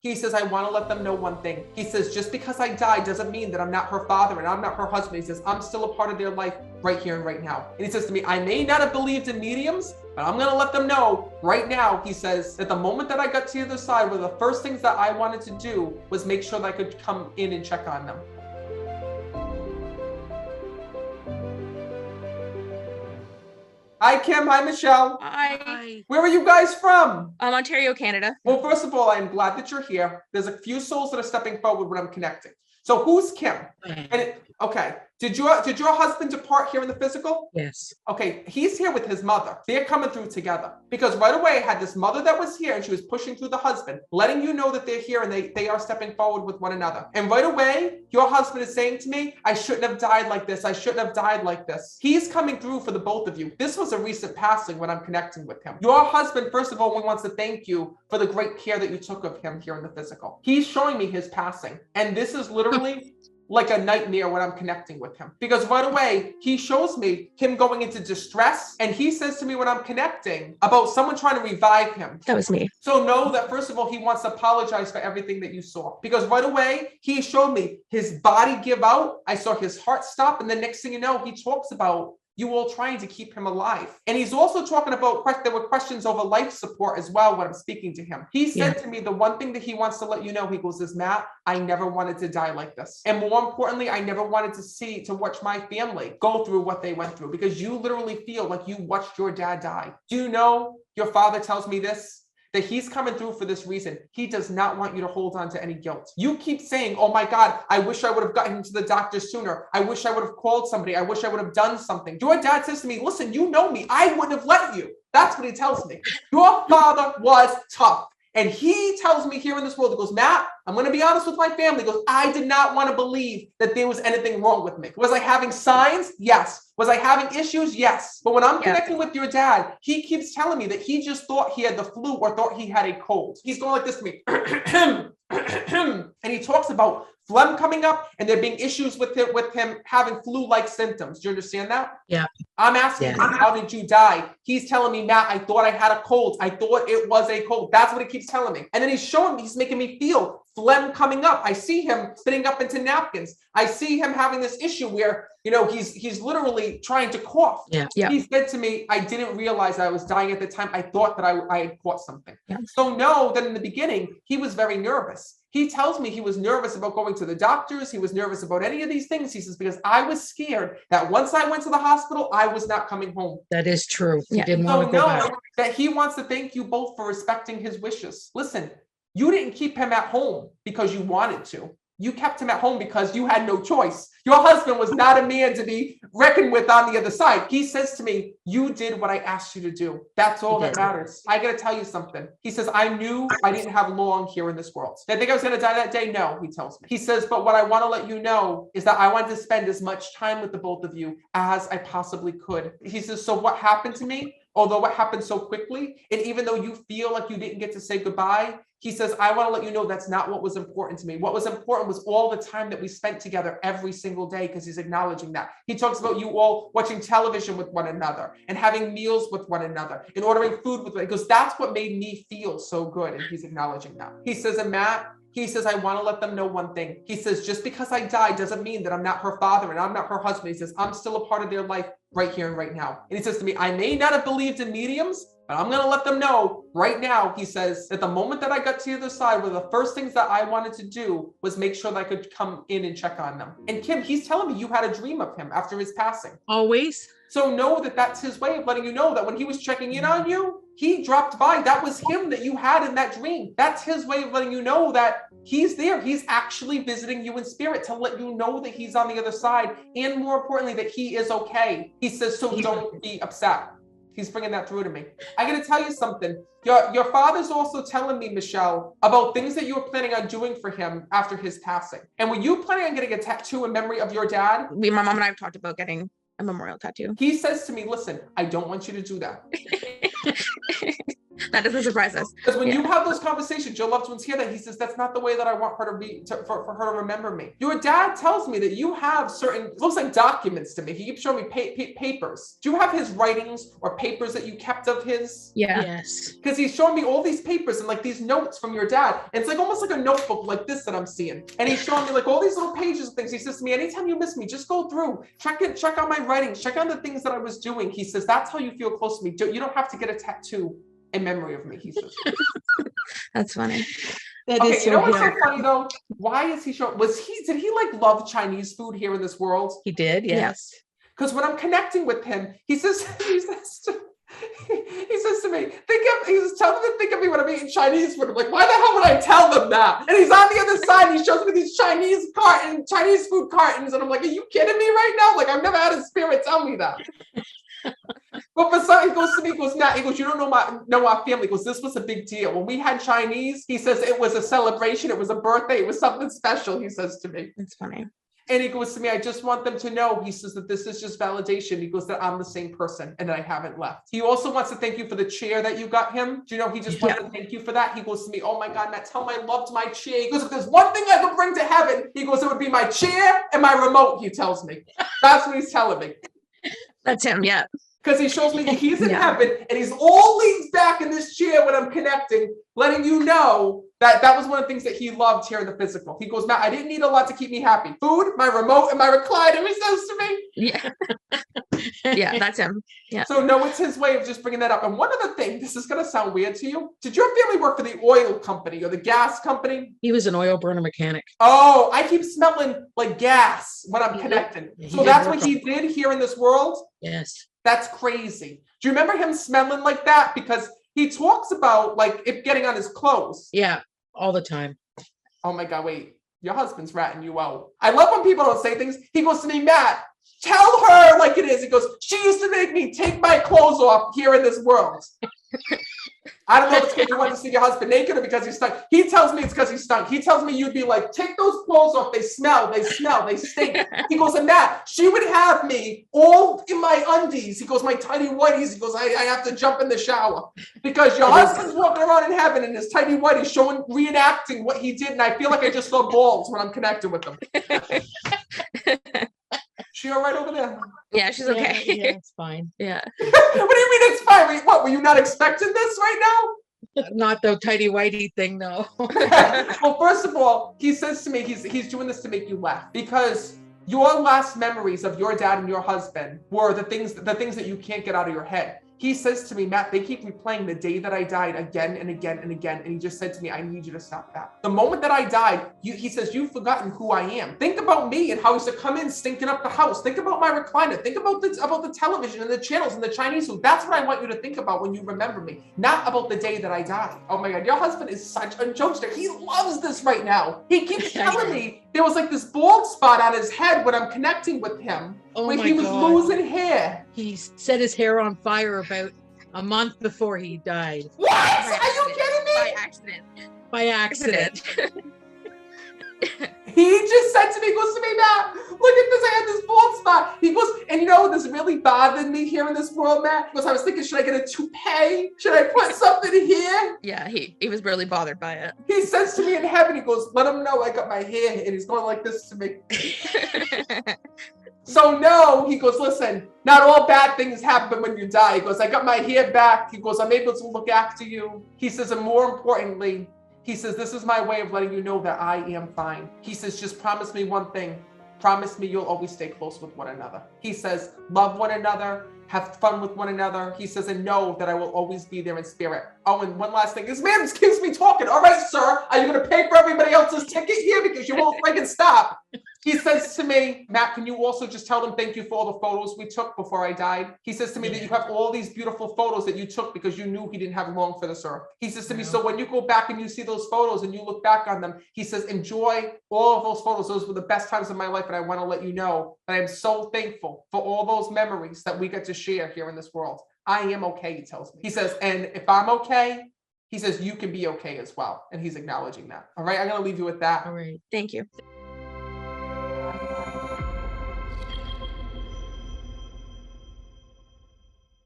He says, I want to let them know one thing. He says, just because I die doesn't mean that I'm not her father and I'm not her husband. He says, I'm still a part of their life right here and right now. And he says to me, I may not have believed in mediums, but I'm going to let them know right now, he says, that the moment that I got to the other side, one of the first things that I wanted to do was make sure that I could come in and check on them. Hi, Kim. Hi, Michelle. Hi. Where are you guys from? Ontario, Canada. Well, first of all, I'm glad that you're here. There's a few souls that are stepping forward when I'm connecting. So who's Kim? Okay. Did your husband depart here in the physical? Yes. Okay, he's here with his mother. They're coming through together. Because right away, I had this mother that was here and she was pushing through the husband, letting you know that they're here and they are stepping forward with one another. And right away, your husband is saying to me, I shouldn't have died like this. I shouldn't have died like this. He's coming through for the both of you. This was a recent passing when I'm connecting with him. Your husband, first of all, wants to thank you for the great care that you took of him here in the physical. He's showing me his passing. And this is literally like a nightmare when I'm connecting with him. Because right away, he shows me him going into distress. And he says to me when I'm connecting about someone trying to revive him. That was me. So know that first of all, he wants to apologize for everything that you saw. Because right away, he showed me his body give out. I saw his heart stop. And the next thing you know, he talks about you all trying to keep him alive. And he's also talking about, there were questions over life support as well when I'm speaking to him. He said to me, the one thing that he wants to let you know, he goes, is Matt, I never wanted to die like this. And more importantly, I never wanted to watch my family go through what they went through, because you literally feel like you watched your dad die. Do you know, your father tells me this, that he's coming through for this reason. He does not want you to hold on to any guilt. You keep saying, oh my God, I wish I would have gotten to the doctor sooner. I wish I would have called somebody. I wish I would have done something. Your dad says to me, listen, you know me. I wouldn't have let you. That's what he tells me. Your father was tough. And he tells me here in this world, he goes, Matt, I'm going to be honest with my family. He goes, I did not want to believe that there was anything wrong with me. Was I having signs? Yes. Was I having issues? Yes. But when I'm connecting with your dad, he keeps telling me that he just thought he had the flu or thought he had a cold. He's going like this to me. And he talks about phlegm coming up and there being issues with him having flu-like symptoms. Do you understand that? Yeah. I'm asking him, how did you die? He's telling me, Matt, I thought I had a cold. I thought it was a cold. That's what he keeps telling me. And then he's showing me, he's making me feel phlegm coming up. I see him spitting up into napkins. I see him having this issue where, he's literally trying to cough. Yeah. He said to me, I didn't realize I was dying at the time. I thought that I had caught something. Yeah. So know that in the beginning, he was very nervous. He tells me he was nervous about going to the doctors. He was nervous about any of these things. He says, because I was scared that once I went to the hospital, I was not coming home. That is true. He Yeah. didn't So want to go know back. that he wants to thank you both for respecting his wishes. Listen, you didn't keep him at home because you wanted to. You kept him at home because you had no choice. Your husband was not a man to be reckoned with on the other side. He says to me, you did what I asked you to do. That's all that matters. I got to tell you something. He says, I knew I didn't have long here in this world. Did I think I was going to die that day? No, he tells me. He says, but what I want to let you know is that I wanted to spend as much time with the both of you as I possibly could. He says, so what happened to me, although it happened so quickly, and even though you feel like you didn't get to say goodbye, he says, I want to let you know that's not what was important to me. What was important was all the time that we spent together every single day, because he's acknowledging that. He talks about you all watching television with one another and having meals with one another and ordering food with one another, because that's what made me feel so good. And he's acknowledging that. He says, and Matt, he says, I want to let them know one thing. He says, just because I died doesn't mean that I'm not her father and I'm not her husband. He says, I'm still a part of their life right here and right now. And he says to me, I may not have believed in mediums, but I'm going to let them know right now, he says, that the moment that I got to the other side, one of the first things that I wanted to do was make sure that I could come in and check on them. And Kim, he's telling me you had a dream of him after his passing. Always. So know that that's his way of letting you know that when he was checking in on you, he dropped by. That was him that you had in that dream. That's his way of letting you know that he's there. He's actually visiting you in spirit to let you know that he's on the other side. And more importantly, that he is okay. He says, so don't be upset. He's bringing that through to me. I got to tell you something. Your father's also telling me, Michelle, about things that you were planning on doing for him after his passing. And were you planning on getting a tattoo in memory of your dad? My mom and I have talked about getting a memorial tattoo. He says to me, listen, I don't want you to do that. That doesn't surprise us. Because when you have those conversations, your loved ones hear that. He says, that's not the way that I want her to be, for her to remember me. Your dad tells me that you have certain, it looks like documents to me. He keeps showing me papers. Do you have his writings or papers that you kept of his? Yeah. Yes. Because he's showing me all these papers and like these notes from your dad. And it's like almost like a notebook like this that I'm seeing. And he's showing me like all these little pages of things. He says to me, anytime you miss me, just go through, check out my writings, check out the things that I was doing. He says, that's how you feel close to me. You don't have to get a tattoo in memory of me, he says. That's funny. That Okay, is you know what's so so funny though? Why is he showing? Did he like love Chinese food here in this world? He did, yes. Because when I'm connecting with him, he says to me, tell them to think of me when I'm eating Chinese food. I'm like, why the hell would I tell them that? And he's on the other side, he shows me these Chinese food cartons, and I'm like, are you kidding me right now? Like, I've never had a spirit tell me that. But for some, he goes to me, he goes, Nat, he goes, you don't know our family. He goes, this was a big deal. When we had Chinese, he says it was a celebration, it was a birthday, it was something special, he says to me. That's funny. And he goes to me, I just want them to know, he says that this is just validation. He goes that I'm the same person and that I haven't left. He also wants to thank you for the chair that you got him. Do you know, he just wants to thank you for that. He goes to me, oh my God, Matt, tell him I loved my chair. He goes, if there's one thing I could bring to heaven, he goes, it would be my chair and my remote, he tells me. That's what he's telling me. That's him, yeah. Because he shows me he's in heaven and he's all leans back in this chair when I'm connecting, letting you know that was one of the things that he loved here in the physical. He goes, Matt, I didn't need a lot to keep me happy. Food, my remote, and my recliner, he says to me. Yeah. Yeah, that's him. Yeah. So no, it's his way of just bringing that up. And one other thing, this is going to sound weird to you. Did your family work for the oil company or the gas company? He was an oil burner mechanic. Oh, I keep smelling like gas when I'm connecting. He So did that's work what he on- did here in this world? Yes. That's crazy. Do you remember him smelling like that? Because he talks about like it getting on his clothes. Yeah, all the time. Oh my God, wait. Your husband's ratting you out. I love when people don't say things. He goes to me, Matt, tell her like it is. He goes, she used to make me take my clothes off here in this world. I don't know if it's because you want to see your husband naked or because he's stunk. He tells me it's because he's stunk. He tells me you'd be like, take those clothes off. They smell, they stink. He goes, and that she would have me all in my undies. He goes, my tidy whities. He goes, I have to jump in the shower because your husband's walking around in heaven in his tidy whities reenacting what he did. And I feel like I just saw balls when I'm connected with him. She all right over there? Yeah, she's okay. Yeah, it's fine. Yeah. What do you mean it's fine? Wait, what, were you not expecting this right now? Not the tidy whitey thing, no. Well, first of all, he says to me, he's doing this to make you laugh because your last memories of your dad and your husband were the things that you can't get out of your head. He says to me, Matt, they keep replaying the day that I died again and again and again. And he just said to me, I need you to stop that. The moment that I died, he says, you've forgotten who I am. Think about me and how I used to come in stinking up the house. Think about my recliner. Think about the television and the channels and the Chinese food. That's what I want you to think about when you remember me, not about the day that I died. Oh my God, your husband is such a jokester. He loves this right now. He keeps telling me there was like this bald spot on his head when I'm connecting with him. Oh when my he was God. losing hair. He set his hair on fire about a month before he died. What? Are you kidding me? By accident. By accident. He just said to me, he goes to me, Matt, look at this, I had this bald spot. He goes, and you know, this really bothered me here in this world, Matt. He goes, I was thinking, should I get a toupee? Should I put something here? Yeah, he was really bothered by it. He says to me in heaven, he goes, let him know I got my hair, and he's going like this to me. So no, he goes, listen, not all bad things happen when you die. He goes, I got my hair back. He goes, I'm able to look after you. He says, and more importantly, he says, this is my way of letting you know that I am fine. He says, just promise me one thing. Promise me you'll always stay close with one another. He says, love one another, have fun with one another. He says, and know that I will always be there in spirit. Oh, and one last thing. This man just keeps me talking. All right, sir, are you going to pay for everybody else's ticket here? Because you won't freaking stop. He says to me, Matt, can you also just tell them thank you for all the photos we took before I died? He says to me that you have all these beautiful photos that you took because you knew he didn't have long for this earth. He says to me, so when you go back and you see those photos and you look back on them, he says, enjoy all of those photos. Those were the best times of my life. And I want to let you know that I am so thankful for all those memories that we get to share here in this world. I am okay, he tells me. He says, and if I'm okay, he says, you can be okay as well. And he's acknowledging that. All right, I'm going to leave you with that. All right. Thank you.